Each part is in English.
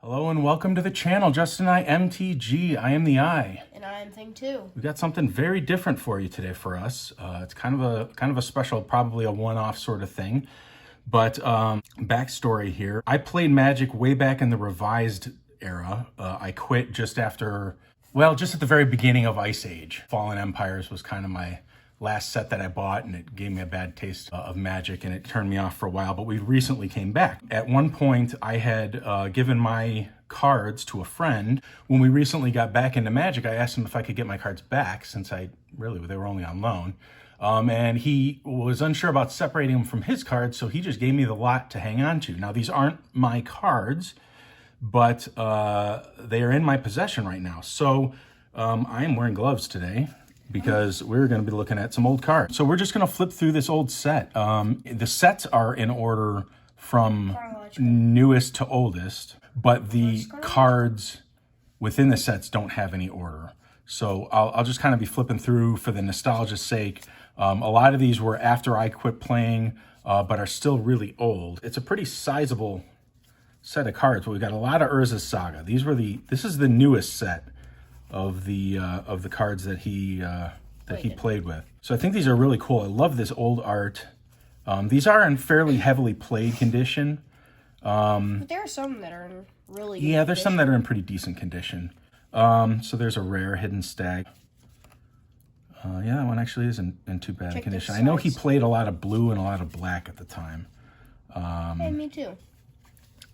Hello and welcome to the channel, justaneyemtg. I am the I. And I am Thing 2. We got something very different for you today for us. It's kind of a special, probably a one-off sort of thing. But backstory here: I played Magic way back in the revised era. I quit just at the very beginning of Ice Age. Fallen Empires was kind of my last set that I bought, and it gave me a bad taste of Magic, and it turned me off for a while, but we recently came back. At one point, I had given my cards to a friend. When we recently got back into Magic, I asked him if I could get my cards back, since they were only on loan. And he was unsure about separating them from his cards, so he just gave me the lot to hang on to. Now, these aren't my cards, but they are in my possession right now. So I am wearing gloves today, because we're going to be looking at some old cards. So we're just going to flip through this old set. The sets are in order from newest to oldest, but the cards within the sets don't have any order. So I'll just kind of be flipping through for the nostalgia's sake. A lot of these were after I quit playing, but are still really old. It's a pretty sizable set of cards, but we've got a lot of Urza's Saga. This is the newest set of the cards that he played with. So I think these are really cool. I love this old art. These are in fairly heavily played condition. But there are some that are in really good there's some that are in pretty decent condition. So there's a rare Hidden Stag. That one actually isn't in too bad a condition. I know he played a lot of blue and a lot of black at the time. Hey, me too.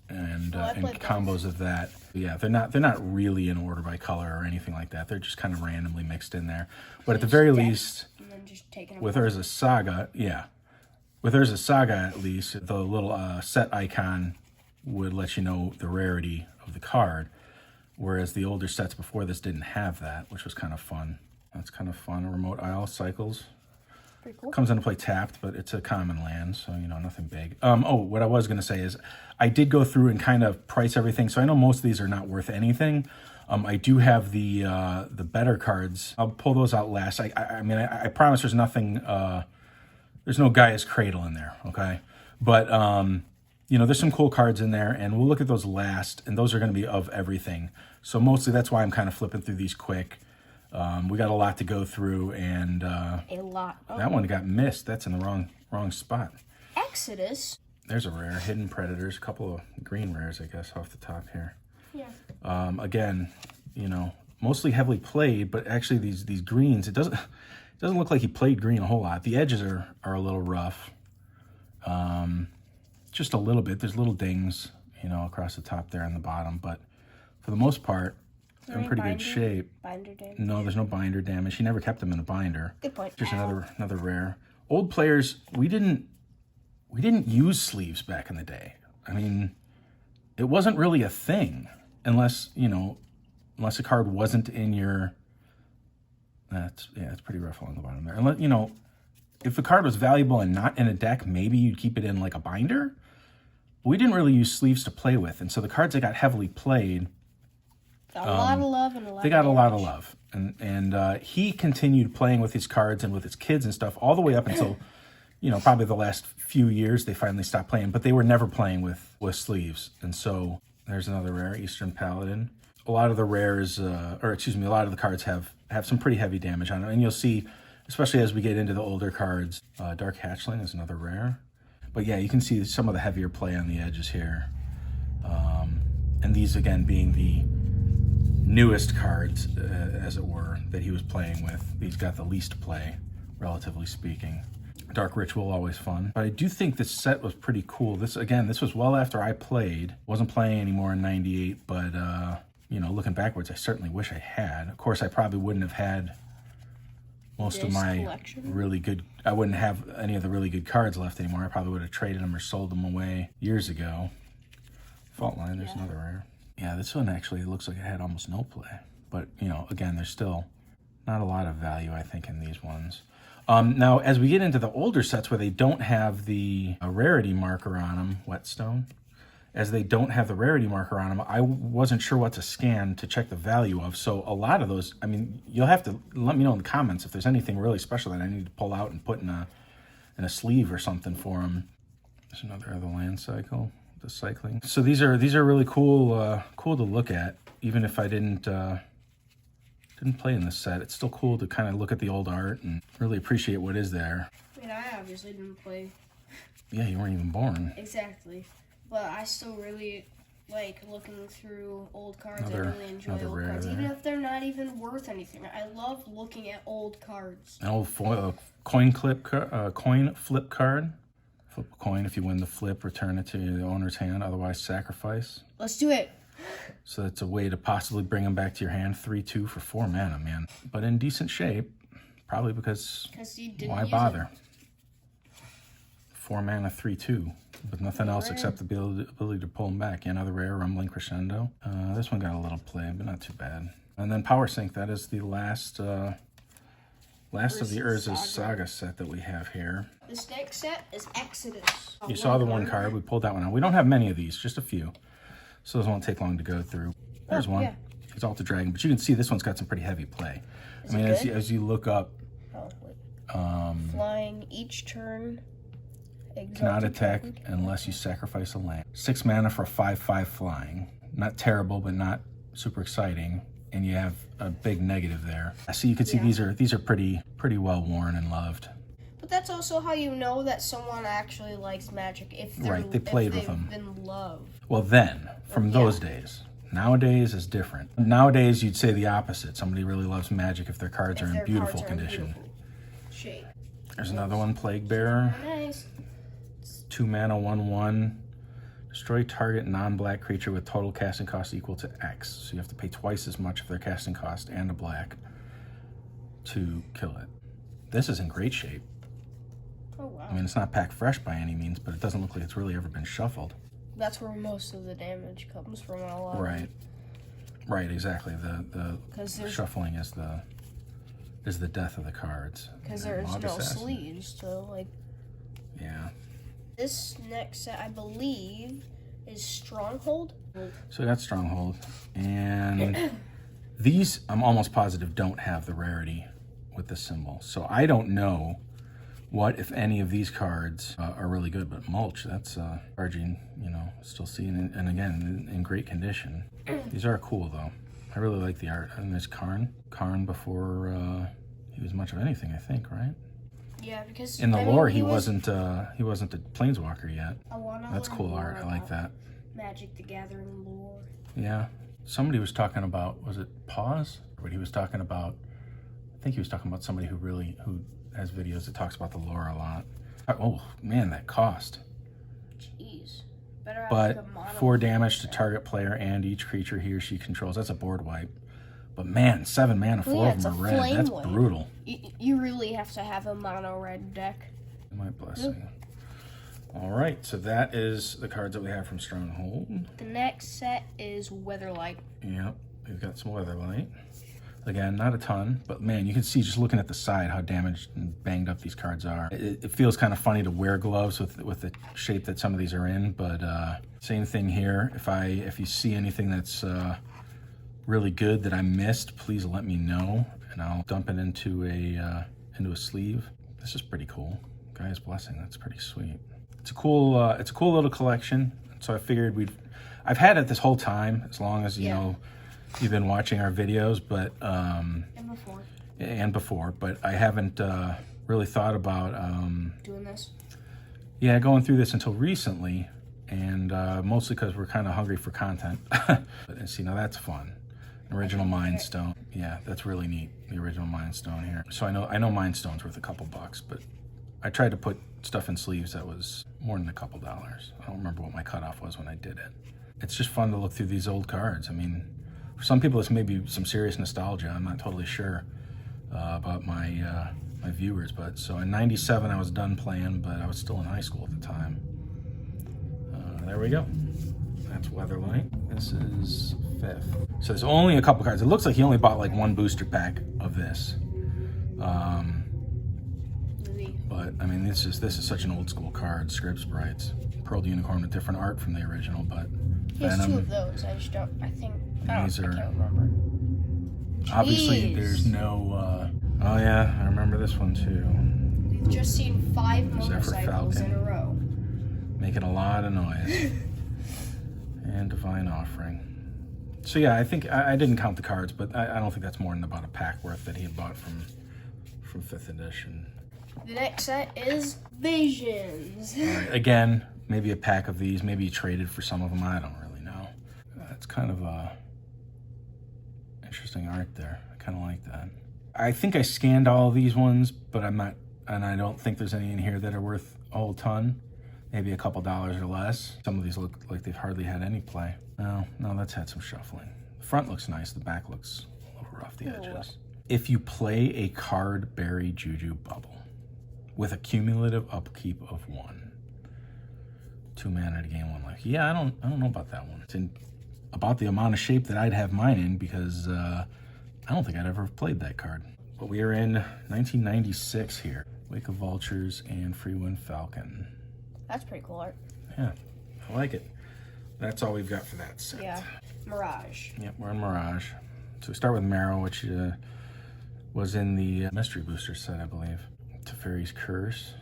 And combos of that. Yeah, they're not really in order by color or anything like that. They're just kind of randomly mixed in there. But at the very least, with Urza's Saga, at least, the little set icon would let you know the rarity of the card, whereas the older sets before this didn't have that, which was kind of fun. That's kind of fun. Remote Isle cycles. Pretty cool. Comes into play tapped, but it's a common land, so, nothing big. What I was going to say is I did go through and kind of price everything, so I know most of these are not worth anything. I do have the better cards. I'll pull those out last. I promise there's nothing, there's no Gaia's Cradle in there, okay? But, there's some cool cards in there, and we'll look at those last, and those are going to be of everything. So mostly that's why I'm kind of flipping through these quick. We got a lot to go through, and that one got missed. That's in the wrong spot. Exodus. There's a rare. Hidden Predators. A couple of green rares, I guess, off the top here. Yeah. Again, mostly heavily played, but actually these greens, it doesn't look like he played green a whole lot. The edges are a little rough. Just a little bit. There's little dings, across the top there and the bottom, but for the most part, they're in pretty good shape. Binder damage? No, there's no binder damage. He never kept them in a binder. Good point. Just another rare. Old players, we didn't use sleeves back in the day. I mean, it wasn't really a thing unless a card wasn't in your. It's pretty rough along the bottom there. Unless, if the card was valuable and not in a deck, maybe you'd keep it in like a binder. We didn't really use sleeves to play with, and so the cards that got heavily played. Got a lot of love and a lot. They got a lot of love, and he continued playing with his cards and with his kids and stuff all the way up until, probably the last few years they finally stopped playing. But they were never playing with sleeves, and so there's another rare, Eastern Paladin. A lot of the rares, a lot of the cards have some pretty heavy damage on them, and you'll see, especially as we get into the older cards. Dark Hatchling is another rare, but yeah, you can see some of the heavier play on the edges here, and these again being the newest cards, as it were, that he was playing with. These got the least play, relatively speaking. Dark Ritual, always fun. But I do think this set was pretty cool. This was well after I played. Wasn't playing anymore in '98, but, looking backwards, I certainly wish I had. Of course, I probably wouldn't have had most of my collection. really good. I wouldn't have any of the really good cards left anymore. I probably would have traded them or sold them away years ago. Fault Line, there's another rare. Yeah, this one actually looks like it had almost no play. But, again, there's still not a lot of value, I think, in these ones. Now, as we get into the older sets where they don't have the rarity marker on them, Whetstone, as they don't have the rarity marker on them, I wasn't sure what to scan to check the value of. So a lot of those, you'll have to let me know in the comments if there's anything really special that I need to pull out and put in a sleeve or something for them. There's another Other Land Cycle. the cycling. So these are really cool, cool to look at. Even if I didn't play in this set, it's still cool to kind of look at the old art and really appreciate what is there. I mean, I obviously didn't play. Yeah, you weren't even born. Exactly. But I still really like looking through old cards. I really enjoy old cards, even if they're not even worth anything. I love looking at old cards. An old coin flip card. Flip a coin. If you win the flip, return it to the owner's hand. Otherwise, sacrifice. Let's do it. So that's a way to possibly bring them back to your hand. 3/2 for 4 mana, man. But in decent shape. Probably because you didn't why bother? 4 mana, 3/2. With nothing else except the ability to pull them back. Another rare, Rumbling Crescendo. This one got a little play, but not too bad. And then Power Sync. That is the last of the Urza's Saga set that we have here. This next set is Exodus. You saw the one card. We pulled that one out. We don't have many of these, just a few. So those won't take long to go through. There's one. Yeah. Exalted Dragon. But you can see this one's got some pretty heavy play. I mean, as you look up... flying each turn. Cannot attack unless you sacrifice a land. 6 mana for a 5/5 flying. Not terrible, but not super exciting. And you have a big negative there. So you can see these are pretty well worn and loved. But that's also how you know that someone actually likes Magic, if they're, they played with them. Been loved. Well, then from those days. Nowadays is different. Nowadays you'd say the opposite. Somebody really loves Magic if their cards are in beautiful condition. Shape. There's another one, Plague Bearer. Nice. 2 mana, 1/1. Destroy target non-black creature with total casting cost equal to X. So you have to pay twice as much of their casting cost and a black to kill it. This is in great shape. Oh, wow. I mean, it's not packed fresh by any means, but it doesn't look like it's really ever been shuffled. That's where most of the damage comes from. A lot. Right, exactly. The shuffling is the death of the cards. Because there's no sleeves to, like... Yeah. This next set, I believe, is Stronghold. So we got Stronghold. And these, I'm almost positive, don't have the rarity with the symbol. So I don't know what, if any, of these cards are really good. But Mulch, that's charging, still seeing, and again, in great condition. These are cool, though. I really like the art. And there's Karn. Karn before he was much of anything, I think, right? Yeah, because in the lore he wasn't a planeswalker yet. That's cool art. I like that. Magic the Gathering lore. Yeah. Somebody was talking about, was it Pause? But he was talking about, I think he was talking about somebody who has videos that talks about the lore a lot. Oh man, that cost. Jeez. But 4 damage to target player and each creature he or she controls. That's a board wipe. But man, 7 mana, 4 of them are red. That's brutal. You really have to have a mono red deck. My blessing. All right, so that is the cards that we have from Stronghold. The next set is Weatherlight. Yep, we've got some Weatherlight. Again, not a ton, but man, you can see just looking at the side how damaged and banged up these cards are. It feels kind of funny to wear gloves with the shape that some of these are in, but same thing here. If you see anything that's really good that I missed, please let me know, and I'll dump it into a sleeve. This is pretty cool. Guy's Blessing, that's pretty sweet. It's a cool little collection. So I figured I've had it this whole time, as long as you've been watching our videos, but and before, but I haven't really thought about doing this. Yeah, going through this until recently, and mostly because we're kind of hungry for content. And see, now that's fun. Original Mind Stone. Yeah, that's really neat. The original Mind Stone here. So I know Mind Stone's worth a couple bucks, but I tried to put stuff in sleeves that was more than a couple dollars. I don't remember what my cutoff was when I did it. It's just fun to look through these old cards. I mean, for some people, this may be some serious nostalgia. I'm not totally sure about my viewers, but so in '97 I was done playing, but I was still in high school at the time. There we go. That's Weatherlight. This is 5th. So there's only a couple cards. It looks like he only bought like 1 booster pack of this. But I mean, this is such an old school card. Script Sprites, Pearl Unicorn with different art from the original, but he has 2 of those. I can't remember. Obviously, there's no. Oh yeah, I remember this one too. We've just seen 5 motorcycles in a row. Making a lot of noise. And Divine Offering. So yeah, I think I didn't count the cards, but I don't think that's more than about a pack worth that he had bought from 5th edition. The next set is Visions. All right, again, maybe a pack of these. Maybe he traded for some of them. I don't really know. It's kind of interesting art there. I kind of like that. I think I scanned all of these ones, but I'm not, and I don't think there's any in here that are worth a whole ton. Maybe a couple dollars or less. Some of these look like they've hardly had any play. No, that's had some shuffling. The front looks nice. The back looks a little rough, the edges. If you play a card berry juju bubble with a cumulative upkeep of 1, 2 mana to gain 1 life. Yeah, I don't know about that one. It's in about the amount of shape that I'd have mine in, because I don't think I'd ever have played that card. But we are in 1996 here. Wake of Vultures and Freewind Falcon. That's pretty cool art. Yeah, I like it. That's all we've got for that set. Yeah. Mirage. Yep, we're in Mirage. So we start with Marrow, which was in the Mystery Booster set, I believe. Teferi's Curse.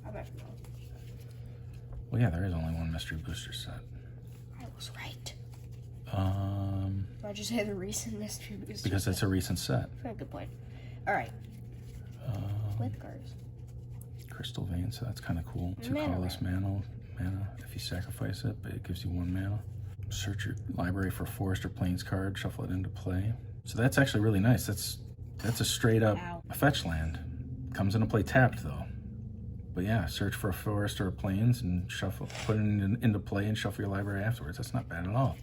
I might be wrong. Well, yeah, there is only one Mystery Booster set. I was right. Why'd you say the recent Mystery Booster because set? it's a recent set. Very good point. All right. With cards. Crystal Vein, so that's kind of cool. 2 colorless mana. If you sacrifice it, but it gives you 1 mana. Search your library for Forest or Plains card, shuffle it into play. So that's actually really nice. That's a straight up fetch land. Comes into play tapped though. But yeah, search for a Forest or a Plains and shuffle, put it into play and shuffle your library afterwards. That's not bad at all.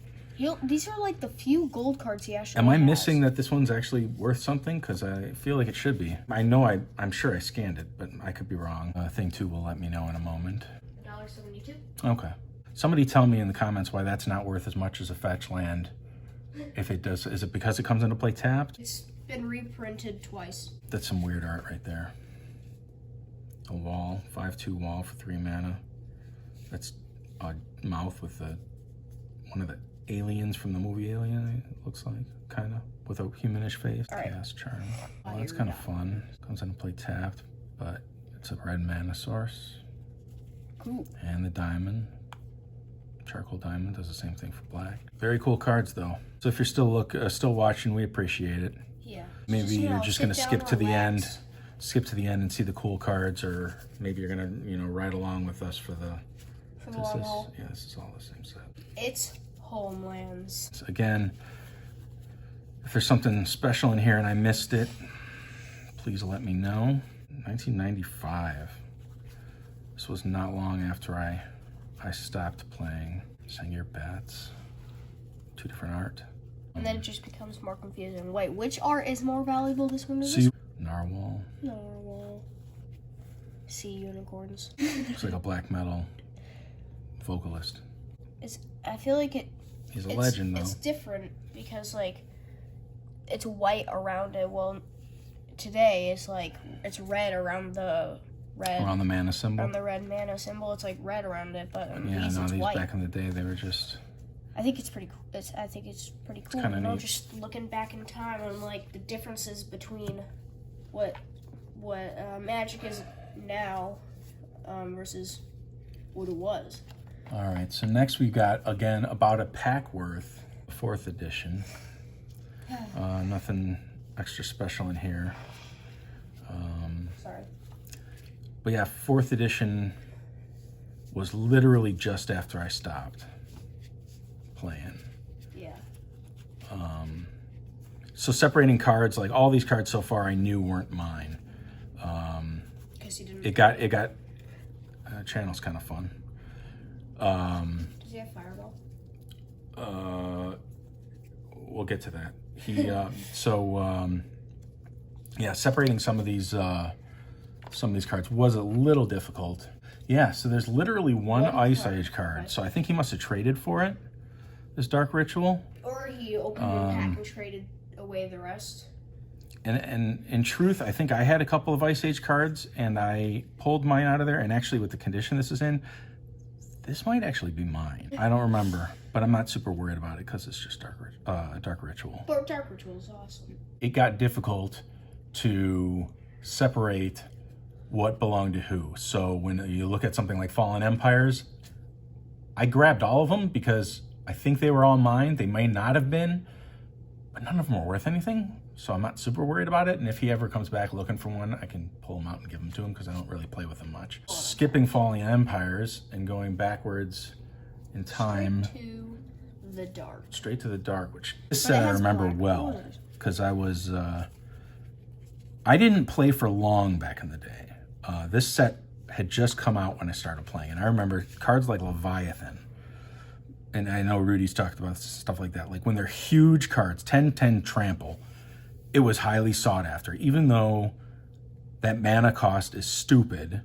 These are like the few gold cards he actually Am I has. missing that this one's actually worth something? Because I feel like it should be. I know I'm sure I scanned it, but I could be wrong. Thing 2 will let me know in a moment. $1.72. Okay. Somebody tell me in the comments why that's not worth as much as a fetch land. If it does, is it because it comes into play tapped? It's been reprinted twice. That's some weird art right there. A wall, 5/2 wall for 3 mana. That's a mouth with one of the aliens from the movie Alien, it looks like, kind of, with a humanish face. All right. Chaos Charm. Well, that's kind of fun. Comes into play tapped, but it's a red mana source. Cool. And the diamond. Charcoal Diamond does the same thing for black. Very cool cards though. So if you're still watching, we appreciate it. Yeah. Maybe you're just gonna skip to the end. Skip to the end and see the cool cards, or maybe you're gonna, ride along with us for the long haul. Yeah, this is all the same set. It's Homelands. So again, if there's something special in here and I missed it, please let me know. 1995. This was not long after I stopped playing. Sing Your Bats. 2 different art. And then it just becomes more confusing. Wait, which art is more valuable, this one or this? Narwhal. Narwhal. Sea unicorns. Looks like a black metal vocalist. I feel like He's a legend though. It's different because like it's white around it. Well, today it's red around the red. Around the mana symbol. On the red mana symbol, it's like red around it, but these white. Back in the day, they were just. I think it's pretty cool. I think it's pretty cool. Neat. Just looking back in time and like the differences between what Magic is now versus what it was. All right, so next we've got, again, about a pack worth, 4th edition. Nothing extra special in here. Sorry. But yeah, 4th edition was literally just after I stopped playing. Yeah. So separating cards, like all these cards so far I knew weren't mine. Because you didn't. It got Channel's kind of fun. Does he have Fireball? We'll get to that. He separating some of these cards was a little difficult. Yeah, so there's literally one Ice Age card. So I think he must have traded for it. This Dark Ritual. Or he opened the pack and traded away the rest. And in truth, I think I had a couple of Ice Age cards and I pulled mine out of there. And actually, with the condition this is in, this might actually be mine. I don't remember, but I'm not super worried about it because it's just Dark Ritual. But Dark Ritual is awesome. It got difficult to separate what belonged to who. So when you look at something like Fallen Empires, I grabbed all of them because I think they were all mine. They may not have been, but none of them are worth anything. So I'm not super worried about it. And if he ever comes back looking for one, I can pull him out and give him to him because I don't really play with them much. Skipping Falling Empires and going backwards in time. Straight to the dark, which this set I remember well because I didn't play for long back in the day. This set had just come out when I started playing, and I remember cards like Leviathan, and I know Rudy's talked about stuff like that. Like when they're huge cards, 10/10 trample, it was highly sought after, even though that mana cost is stupid.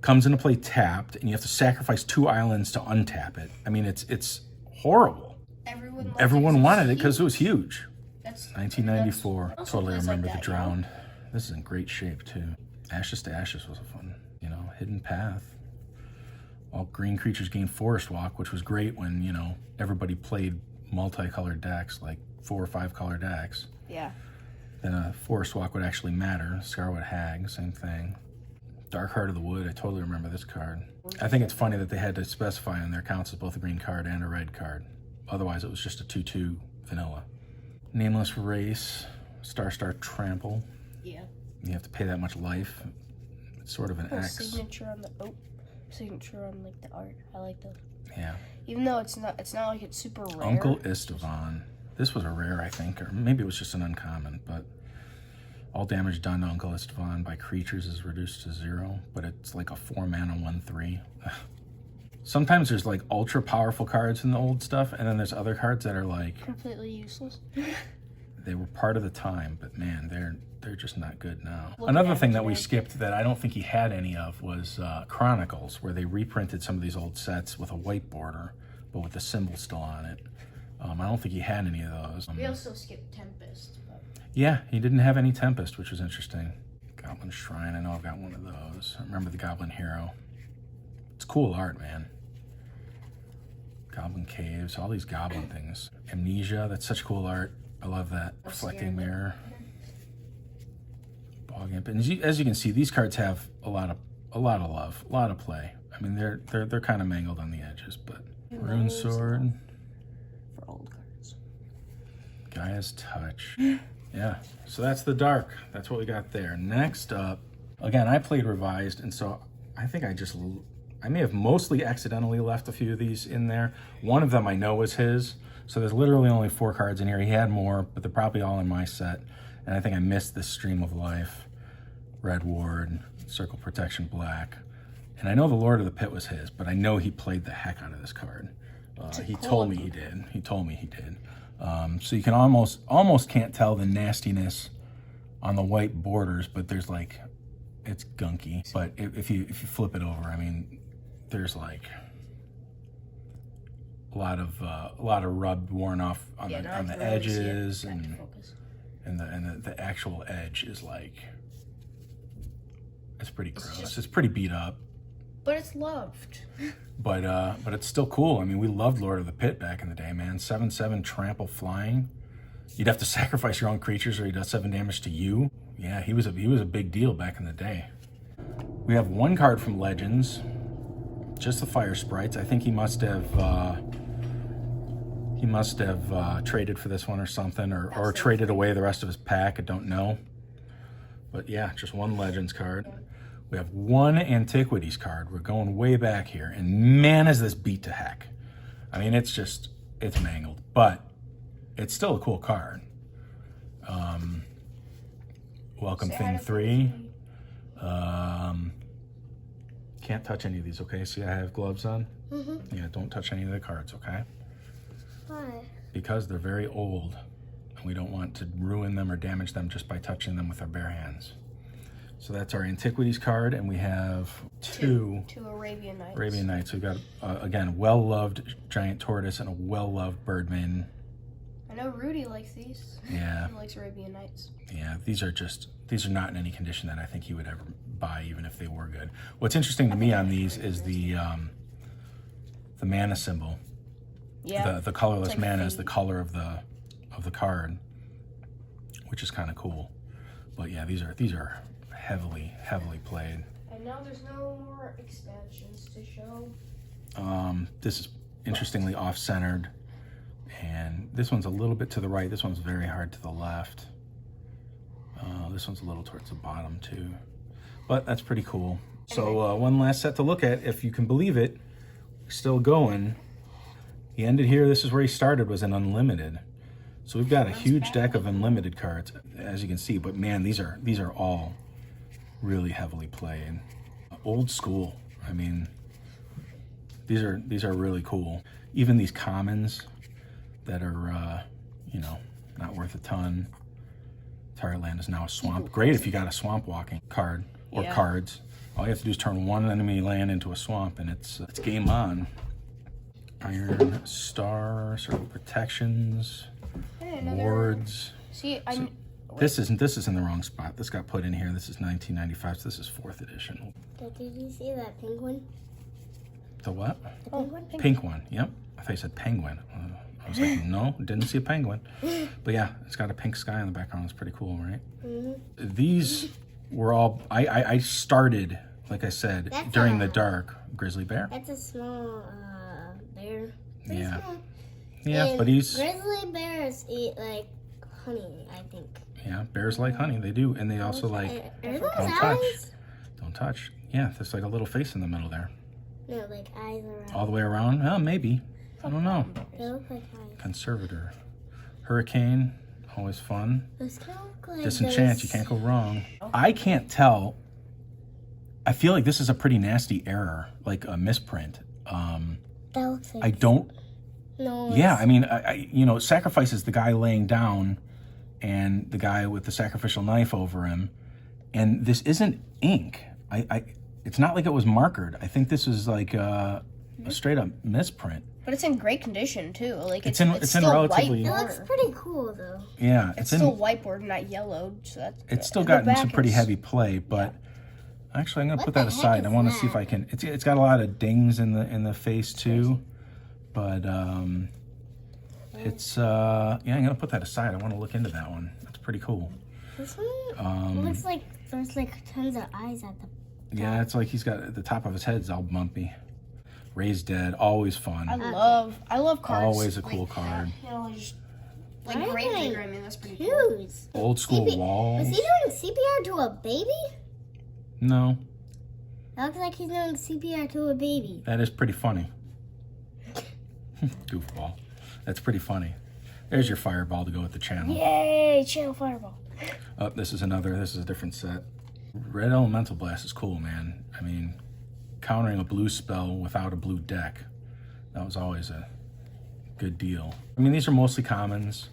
Comes into play tapped, and you have to sacrifice 2 islands to untap it. I mean, it's horrible. Everyone wanted it because it was huge. That's 1994. Totally remember the Drowned. This is in great shape too. Ashes to Ashes was a fun, hidden path. All green creatures gain Forest Walk, which was great when, everybody played multicolored decks, like 4 or 5 color decks. Yeah. Then a Forest Walk would actually matter. Scarwood Hag, same thing. Dark Heart of the Wood, I totally remember this card. I think it's funny that they had to specify on their counts as both a green card and a red card. Otherwise, it was just a 2/2 vanilla. Nameless Race, Star Trample. Yeah. You have to pay that much life. It's sort of an X. Signature on like the art. I like those. Yeah. Even though it's not like it's super rare. Uncle Istvan. This was a rare, I think, or maybe it was just an uncommon, but all damage done to Uncle Istvan by creatures is reduced to 0, but it's like a 4 mana 1/3. Sometimes there's like ultra powerful cards in the old stuff, and then there's other cards that are like completely useless. They were part of the time, but man, they're just not good now. Another thing that we skipped that I don't think he had any of was Chronicles, where they reprinted some of these old sets with a white border, but with the symbol still on it. I don't think he had any of those. We also skipped Tempest. But... Yeah, he didn't have any Tempest, which was interesting. Goblin Shrine, I know I've got one of those. I remember the Goblin Hero. It's cool art, man. Goblin Caves, all these goblin things. Amnesia, that's such cool art. I love that. Reflecting Mirror. Bog Imp. And as you can see, these cards have a lot of love, a lot of play. I mean, they're kind of mangled on the edges, but Rune Sword. For old cards. Gaia's Touch. Yeah. So that's the dark. That's what we got there. Next up, again, I played Revised, and so I think I may have mostly accidentally left a few of these in there. One of them I know was his. So there's literally only 4 cards in here. He had more, but they're probably all in my set. And I think I missed this Stream of Life, Red Ward, Circle Protection Black. And I know the Lord of the Pit was his, but I know he played the heck out of this card. He told me he did. He told me he did. So you can almost can't tell the nastiness on the white borders, but there's like, it's gunky. But if you flip it over, I mean, there's like a lot of rub worn off on the edges, and the actual edge is like, it's pretty gross. It's pretty beat up. But it's loved. But it's still cool. I mean, we loved Lord of the Pit back in the day, man. 7/7 trample flying. You'd have to sacrifice your own creatures or he does 7 damage to you. Yeah, he was a big deal back in the day. We have 1 card from Legends. Just the Fire Sprites. I think he must have traded for this one or something, or traded away the rest of his pack. I don't know. But yeah, just 1 Legends card. We have 1 Antiquities card. We're going way back here. And man, is this beat to heck. I mean, it's mangled, but it's still a cool card. Welcome Thing 3. Can't touch any of these, okay? See, I have gloves on. Yeah, don't touch any of the cards, okay? Why? Because they're very old, and we don't want to ruin them or damage them just by touching them with our bare hands. So that's our Antiquities card, and we have two Arabian Nights. Arabian Nights. We've got, again, well-loved Giant Tortoise and a well-loved Birdman. I know Rudy likes these. Yeah. He likes Arabian Nights. Yeah, these are not in any condition that I think he would ever buy, even if they were good. What's interesting to me on these is the mana symbol. Yeah. The colorless mana is the color of the card, which is kind of cool. But yeah, these are heavily played. And now there's no more expansions to show. This is interestingly off-centered. And this one's a little bit to the right. This one's very hard to the left. This one's a little towards the bottom too. But that's pretty cool. So one last set to look at, if you can believe it, still going. He ended here. This is where he started, was an unlimited. So we've got a huge deck of unlimited cards, as you can see. But man, these are all really heavily played. Old school. I mean, these are really cool. Even these commons that are, you know, not worth a ton. Tireland is now a swamp. Great if you got a swamp walking card or cards. All you have to do is turn one enemy land into a swamp, and it's game on. Iron Star, sort of protections, wards. See, so this is in the wrong spot. This got put in here. This is 1995. So this is 4th edition. Did you see that penguin? The what? The penguin? Pink one. Yep. I thought you said penguin. I was like, no, didn't see a penguin. But yeah, it's got a pink sky in the background. It's pretty cool, right? Mm-hmm. These were all, I started, like I said, during the dark. Grizzly bear. That's a small bear. Pretty Yeah. small. Yeah, And but he's... grizzly bears eat, like, honey, I think. Yeah, bears like honey. They do. And they also like... Are those don't eyes? touch. Don't touch. Yeah, there's like a little face in the middle there. No, like eyes around. All the way around? Well, maybe. I don't know. They look like eyes. Conservator. Hurricane. Always fun. Those kind of look like Disenchant. those... You can't go wrong. I can't tell. I feel like this is a pretty nasty error. Like a misprint. That looks like... I don't... No. Yeah, I mean, you know, Sacrifice is the guy laying down and the guy with the sacrificial knife over him. And this isn't ink. It's not like it was markered. I think this is like a straight up misprint. But it's in great condition too. Like it's in still relatively. It looks pretty cool though. Yeah, it's still whiteboard, not yellowed. So that's it's still gotten some pretty heavy play, but actually I'm gonna put that aside. I want to see if I can. It's got a lot of dings in the face too, but it's yeah. I'm gonna put that aside. I want to look into that one. That's pretty cool. This one looks like there's like tons of eyes at the. Yeah, it's like he's got the top of his head's all bumpy. Raised Dead, always fun. I love cards. Always a cool card. You know, just, like Gravedigger, I mean, that's pretty cool. Huge. Old school walls. Was he doing CPR to a baby? No. That looks like he's doing CPR to a baby. That is pretty funny. Goofball. That's pretty funny. There's your fireball to go with the channel. Yay, channel fireball. Oh, this is a different set. Red Elemental Blast is cool, man. I mean, countering a blue spell without a blue deck. That was always a good deal. I mean, these are mostly commons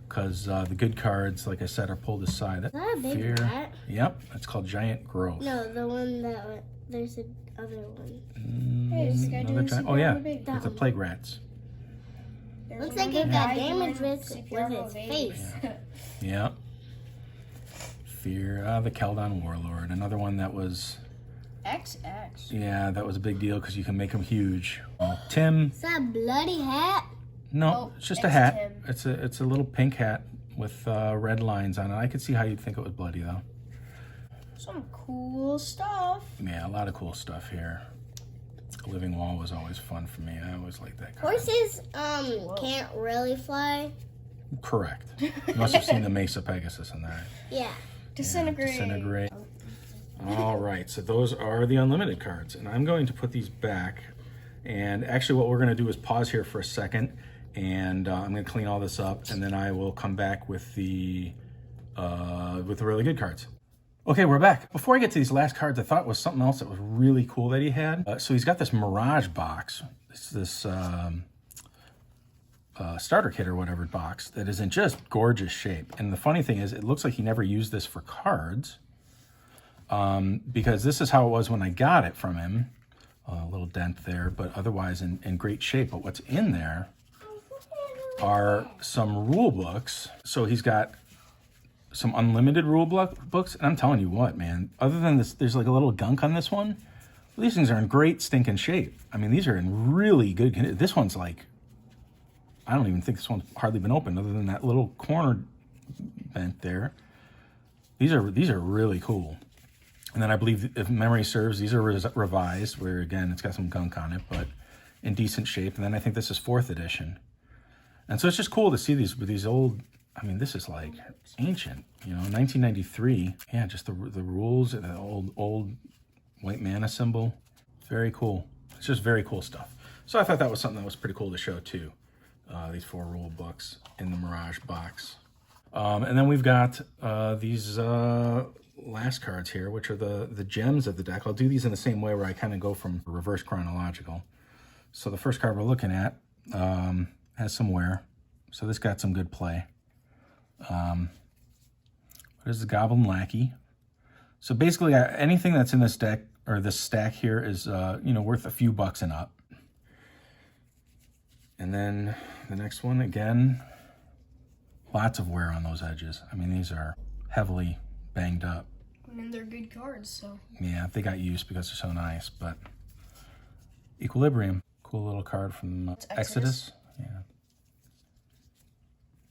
because the good cards, like I said, are pulled aside. Is that a baby rat? Yep, it's called Giant Growth. No, the one that there's the other one. Hey, this guy doing CPR oh yeah, to a baby. it's a plague rats. Looks like it got damaged with its face. Yeah. Fear, the Keldon Warlord. Another one that was... XX. Yeah, that was a big deal because you can make them huge. Tim. Is that a bloody hat? No, it's just a hat. It's a little pink hat with red lines on it. I could see how you'd think it was bloody though. Some cool stuff. Yeah, a lot of cool stuff here. Living Wall was always fun for me. I always liked that card. Horses can't really fly. Correct. You must have seen the Mesa Pegasus in that. Yeah. Disintegrate. Yeah, disintegrate. All right, so those are the unlimited cards, and I'm going to put these back. And actually, what we're going to do is pause here for a second, and I'm going to clean all this up, and then I will come back with the really good cards. Okay, we're back. Before I get to these last cards, I thought it was something else that was really cool that he had. So he's got this Mirage box. It's this starter kit or whatever box that is in just gorgeous shape. And the funny thing is, it looks like he never used this for cards because this is how it was when I got it from him. A little dent there, but otherwise in great shape. But what's in there are some rule books. So he's got some unlimited rule books, and I'm telling you what, man, other than this, there's like a little gunk on this one. These things are in great stinking shape. I mean, these are in really good condition. This one's like, I don't even think this one's hardly been opened other than that little corner bent there. These are really cool. And then I believe, if memory serves, these are revised, where again, it's got some gunk on it, but in decent shape. And then I think this is 4th edition. And so it's just cool to see these old, I mean, this is like ancient, you know, 1993. Yeah, just the rules and the old white mana symbol. Very cool. It's just very cool stuff. So I thought that was something that was pretty cool to show too. These 4 rule books in the Mirage box. And then we've got these last cards here, which are the gems of the deck. I'll do these in the same way where I kind of go from reverse chronological. So the first card we're looking at has some wear. So this got some good play. There's the Goblin Lackey. So basically anything that's in this deck or this stack here is you know, worth a few bucks and up. And then the next one, again, lots of wear on those edges. I mean, these are heavily banged up. I mean, they're good cards, so. Yeah, they got used because they're so nice, but Equilibrium. Cool little card from Exodus. Yeah.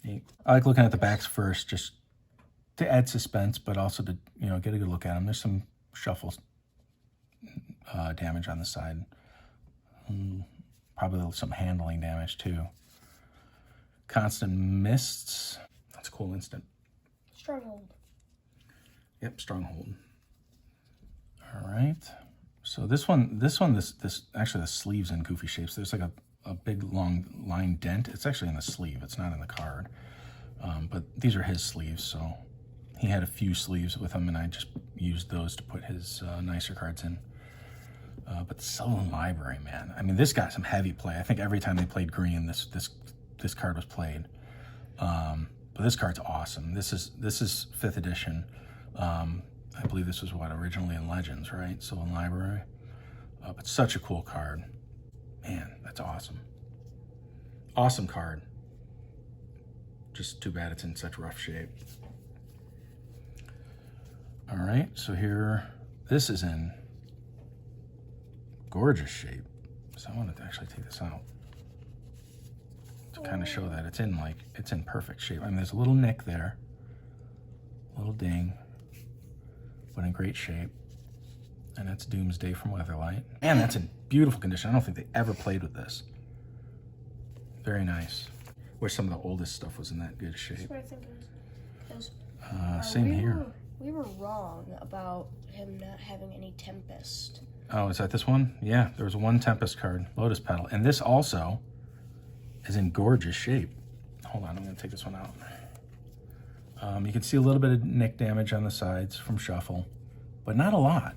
Neat. I like looking at the backs first, just to add suspense, but also to, you know, get a good look at them. There's some shuffle damage on the side. Probably some handling damage too. Constant Mists. That's a cool instant. Stronghold. Yep, Stronghold. All right. So this actually the sleeve's in goofy shapes. There's like a big long line dent. It's actually in the sleeve. It's not in the card. But these are his sleeves, so he had a few sleeves with him, and I just used those to put his nicer cards in. But the Sullen Library, man. I mean, this got some heavy play. I think every time they played green, this card was played. But this card's awesome. This is 5th edition. I believe this was originally in Legends, right? Sullen Library. But such a cool card. Man, that's awesome. Awesome card. Just too bad it's in such rough shape. All right, so here, this is in gorgeous shape. So I wanted to actually take this out to kind of show that it's in perfect shape. I mean, there's a little nick there, a little ding, but in great shape. And that's Doomsday from Weatherlight. And that's in beautiful condition. I don't think they ever played with this. Very nice. Wish some of the oldest stuff was in that good shape. That's what I think it was. Same here. We were wrong about him not having any Tempest. Oh, is that this one? Yeah, there was one Tempest card, Lotus Petal. And this also is in gorgeous shape. Hold on, I'm going to take this one out. You can see a little bit of nick damage on the sides from shuffle, but not a lot.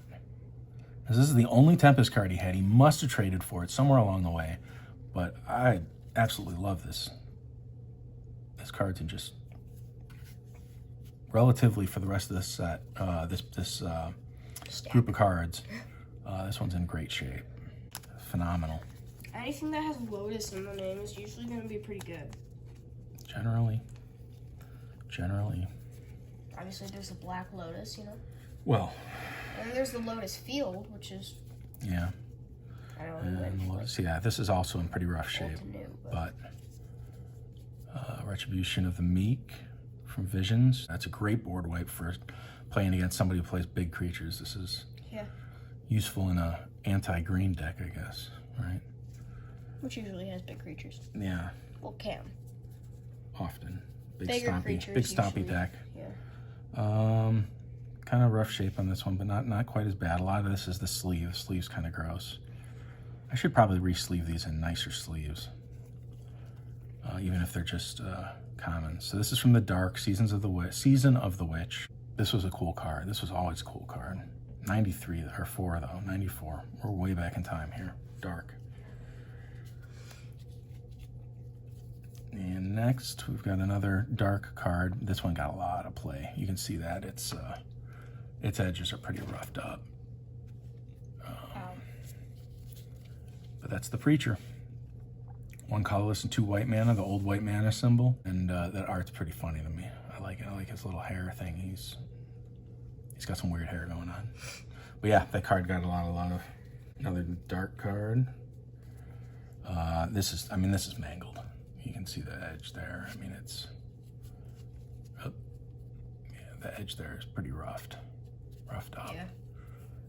This is the only Tempest card he had. He must have traded for it somewhere along the way, but I absolutely love this. This card's in just relatively for the rest of this set, this group of cards. This one's in great shape. Phenomenal. Anything that has Lotus in the name is usually going to be pretty good. Generally. Obviously, there's the Black Lotus, you know? Well. And there's the Lotus Field, which is... Yeah. I don't know. Lotus, yeah, this is also in pretty rough shape. But Retribution of the Meek from Visions. That's a great board wipe for playing against somebody who plays big creatures. This is useful in a anti-green deck, I guess, right? Which usually has big creatures. Yeah. Well, can. Often. Big Bigger stompy deck. Yeah. Kind of rough shape on this one, but not quite as bad. A lot of this is the sleeve. The sleeve's kind of gross. I should probably re-sleeve these in nicer sleeves, even if they're just common. So this is from the Dark, Season of the Witch. This was a cool card. This was always a cool card. 93, or 4 though, 94. We're way back in time here. Dark. And next, we've got another Dark card. This one got a lot of play. You can see that its edges are pretty roughed up. But that's the Preacher. 1 colorless and 2 white mana, the old white mana symbol. And that art's pretty funny to me. I like it. I like his little hair thing. He's got some weird hair going on. But yeah, that card got a lot of. Another Dark card. This is mangled. You can see the edge there. I mean, the edge there is pretty roughed up. Yeah.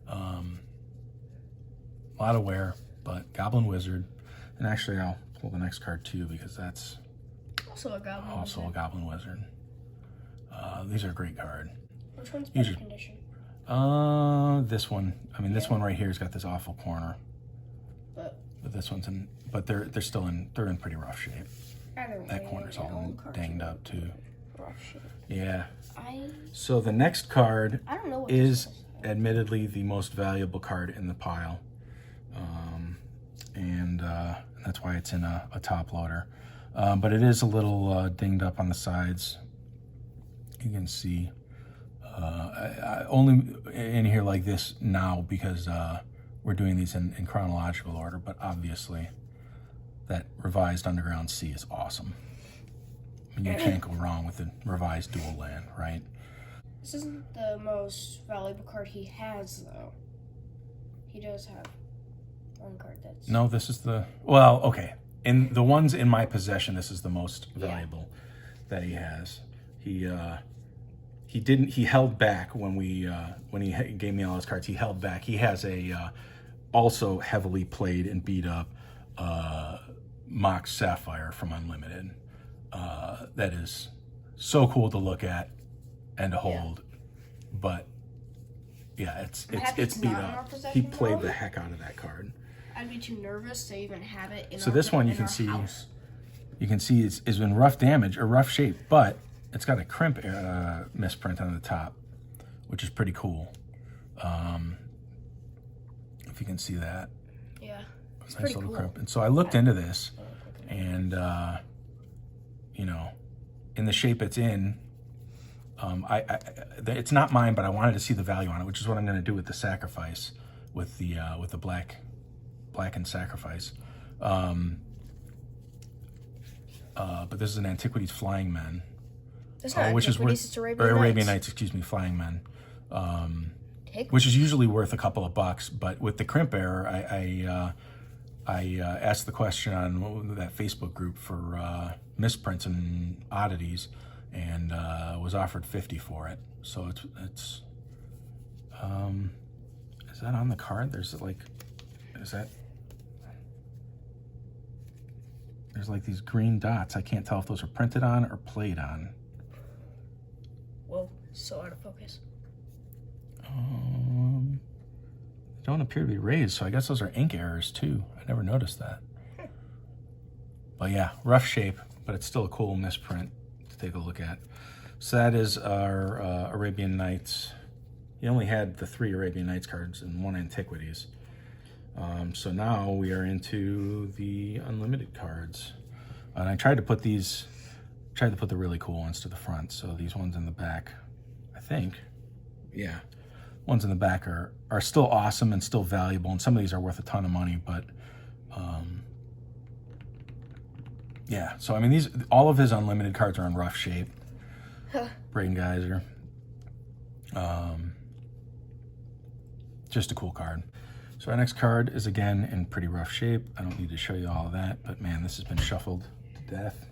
A lot of wear, but Goblin Wizard. And actually, I'll pull the next card too because that's also a Goblin also Wizard. A Goblin Wizard. These are a great card. Which one's better condition? This one. I mean, this one right here has got this awful corner. But this one's in. But they're still in. They're in pretty rough shape. That corner's all danged up too. Rough shape. Yeah. So the next card I don't know what is admittedly the most valuable card in the pile, and that's why it's in a top loader. But it is a little dinged up on the sides. You can see I only in here like this now because we're doing these in chronological order, but obviously that revised Underground Sea is awesome. I mean, you can't go wrong with the revised dual land, right? This isn't the most valuable card he has, though. He does have one card that's... No, this is the... Well, okay. In the ones in my possession, this is the most valuable that he has. He didn't... He held back when he gave me all his cards. He held back. He has a also heavily played and beat up Mox Sapphire from Unlimited. That is so cool to look at and to hold, but yeah, it's beat up. He played the heck out of that card. I'd be too nervous to even have it in so this one you can see is in rough damage or rough shape, but it's got a crimp misprint on the top, which is pretty cool. If you can see that, it's nice little crimp. And so I looked into this, and you know, in the shape it's in, it's not mine, but I wanted to see the value on it, which is what I'm going to do with the sacrifice, with the blackened sacrifice. But this is an Antiquities Flying Men, which is worth Arabian Nights. Excuse me, Flying Men, which is usually worth a couple of bucks. But with the crimp error, I asked the question on that Facebook group for misprints and oddities, and was offered $50 for it. So it's is that on the card? There's like these green dots. I can't tell if those are printed on or played on. Whoa, so out of focus. They don't appear to be raised, so I guess those are ink errors too. I never noticed that. But yeah, rough shape, but it's still a cool misprint to take a look at. So that is our Arabian Nights. He only had the 3 Arabian Nights cards and 1 Antiquities. So now we are into the Unlimited cards. And I tried to put the really cool ones to the front. So these ones in the back, I think, yeah, ones in the back are still awesome and still valuable. And some of these are worth a ton of money, but yeah. So I mean, all of his Unlimited cards are in rough shape. Braden Geyser. Just a cool card. So our next card is again in pretty rough shape. I don't need to show you all of that, but man, this has been shuffled to death.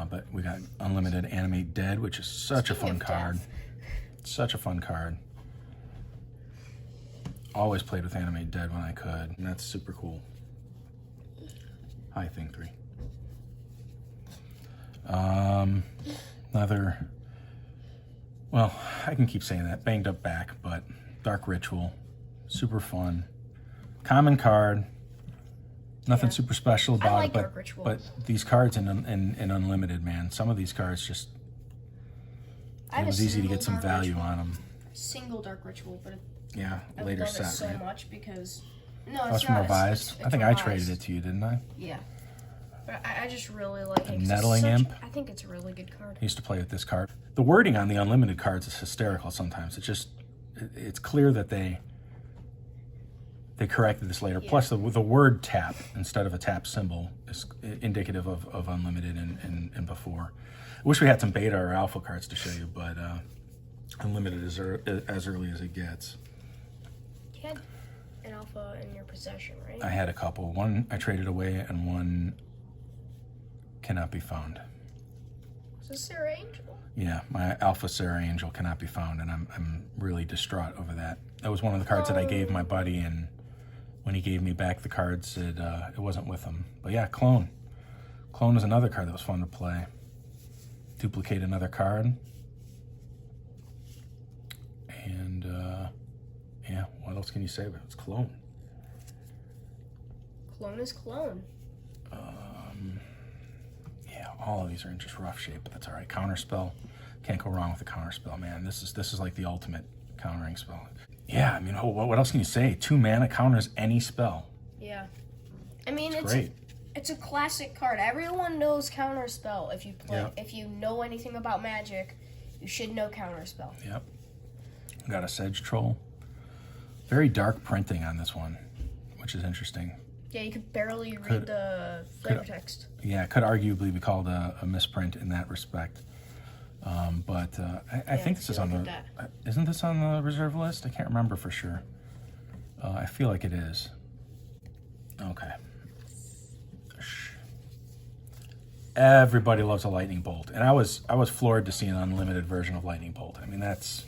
But we got Unlimited Animate Dead, which is such a fun card. Such a fun card. Always played with Animate Dead when I could, and that's super cool. Hi, Thing 3. Another, well, I can keep saying that, banged up back, but Dark Ritual, super fun. Common card, nothing super special about it, but these cards in Unlimited, man, some of these cards just, it was easy to get some value on them. Single Dark Ritual, but yeah, I later love it set, so right? much because, no, That it's was from not. Revised. I think I traded it to you, didn't I? Yeah. But I just really like it. Nettling Imp. I think it's a really good card. I used to play with this card. The wording on the Unlimited cards is hysterical sometimes. It's clear that they corrected this later. Yeah. Plus, the word tap instead of a tap symbol is indicative of Unlimited and before. I wish we had some beta or alpha cards to show you, but Unlimited is as early as it gets. You had an alpha in your possession, right? I had a couple. One I traded away, and one cannot be found. Is this Sarah Angel? Yeah, my Alpha Sarah Angel cannot be found, and I'm really distraught over that. That was one of the cards that I gave my buddy in when he gave me back the cards, it wasn't with him. But yeah, Clone. Clone is another card that was fun to play. Duplicate another card. And yeah, what else can you say about it? It's Clone. Clone is Clone. Yeah, all of these are in just rough shape, but that's all right. Counterspell. Can't go wrong with a counterspell, man. This is like the ultimate countering spell. Yeah, I mean, what else can you say? 2 mana counters any spell. Yeah. I mean, it's great. It's a classic card. Everyone knows Counterspell. If you play, Yep. if you know anything about Magic, you should know Counterspell. Yep. Got a Sedge Troll. Very dark printing on this one, which is interesting. Yeah, you could barely read the flavor text. Yeah, it could arguably be called a misprint in that respect. But I think this is on the... Isn't this on the reserve list? I can't remember for sure. I feel like it is. Okay. Shh. Everybody loves a lightning bolt, and I was floored to see an unlimited version of lightning bolt. I mean, that's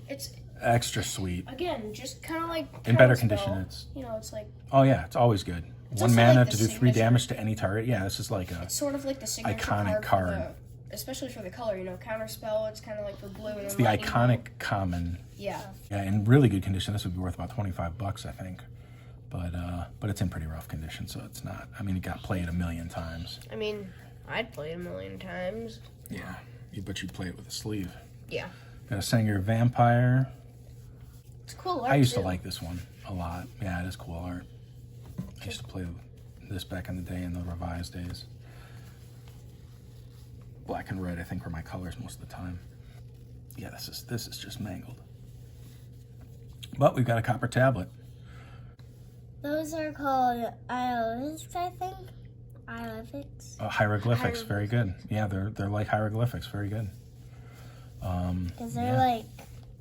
it's extra sweet. Again, just kind of like in better condition. It's it's like it's always good. 1 mana like to do 3 damage to any target. Yeah, this is like it's sort of like the signature iconic card. Especially for the color, Counterspell. It's kind of like the blue. It's the iconic common. Yeah. Yeah, in really good condition, this would be worth about $25, I think. But it's in pretty rough condition, so it's not. I mean, it got played 1,000,000 times. I mean, I'd play it 1,000,000 times. Yeah, but you'd play it with a sleeve. Yeah. Got a Sengir Vampire. It's cool art. I used to like this one a lot. Yeah, it is cool art. I used to play this back in the day, in the revised days. Black and red, I think, were my colors most of the time. Yeah, this is just mangled. But we've got a copper tablet. Those are called hieroglyphs, I think. Hieroglyphics. Hieroglyphics, very good. Yeah, they're like hieroglyphics, very good. Because they're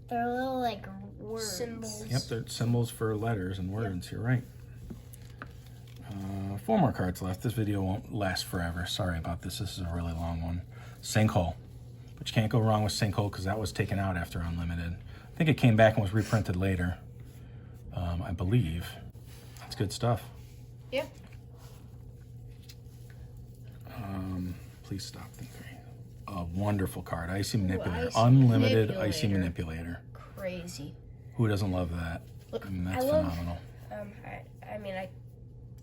they're little words. Symbols. Yep, they're symbols for letters and words. Yep. You're right. 4 more cards left. This video won't last forever. Sorry about this. This is a really long one. Sinkhole. But you can't go wrong with Sinkhole because that was taken out after Unlimited. I think it came back and was reprinted later. I believe. That's good stuff. Yeah. Please stop thinking. A wonderful card. Icy Manipulator. Unlimited Icy Manipulator. Crazy. Who doesn't love that? Look, I mean, that's phenomenal. I mean, I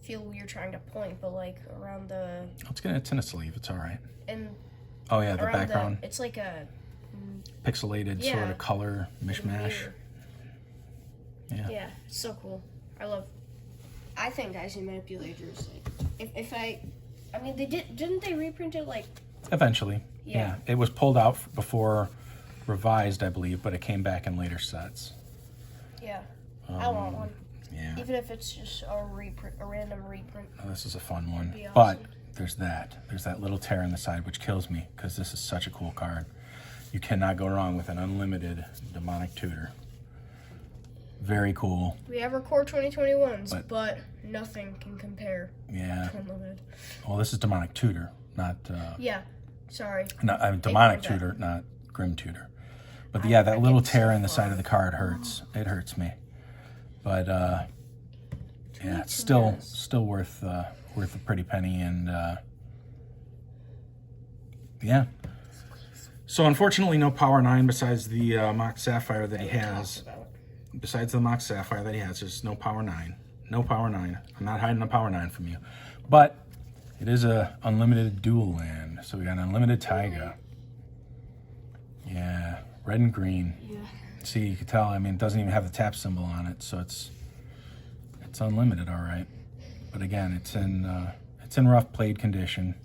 feel you're trying to point, but around the... It's in a sleeve. It's all right. And oh, yeah, the background. It's like a... Pixelated sort of color mishmash. Yeah. Yeah, it's so cool. I think Icy Manipulators, I mean, didn't they reprint it, Eventually. Yeah. It was pulled out before revised, I believe, but it came back in later sets. Yeah. I want one. Yeah. Even if it's just a random reprint. Oh, this is a fun one. Awesome. But there's that little tear in the side, which kills me, because this is such a cool card. You cannot go wrong with an unlimited Demonic Tutor. Very cool. We have our core 2021s, but nothing can compare to Unlimited. Well, this is Demonic Tutor, not... yeah, sorry. Demonic Tutor, not Grim Tutor. But that little tear in the side of the card hurts. It hurts me. But it's still worth a pretty penny, and yeah. So unfortunately, no Power 9 besides the Mock Sapphire that he has. Besides the Mock Sapphire that he has, there's no Power 9. No Power 9. I'm not hiding a Power 9 from you. But it is a unlimited dual land. So we got an unlimited Taiga. Yeah, red and green. Yeah. See, you can tell, I mean, it doesn't even have the tap symbol on it, so it's unlimited, all right. But again, it's in rough played condition.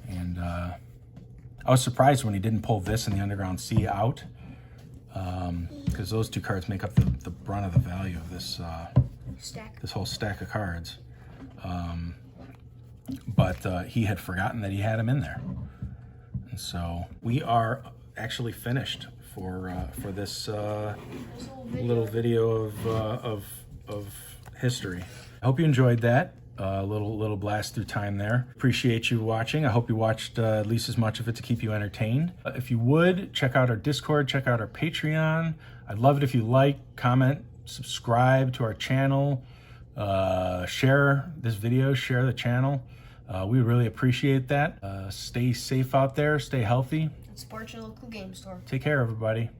And I was surprised when he didn't pull this and the Underground Sea out, because those 2 cards make up the brunt of the value of this this whole stack of cards. But he had forgotten that he had him in there. And so we are actually finished for this little video of history. I hope you enjoyed that. Little blast through time there. Appreciate you watching. I hope you watched at least as much of it to keep you entertained. If you would, check out our Discord, check out our Patreon. I'd love it if you like, comment, subscribe to our channel, share this video, share the channel. We really appreciate that. Stay safe out there, stay healthy. And support your local game store. Take care, everybody.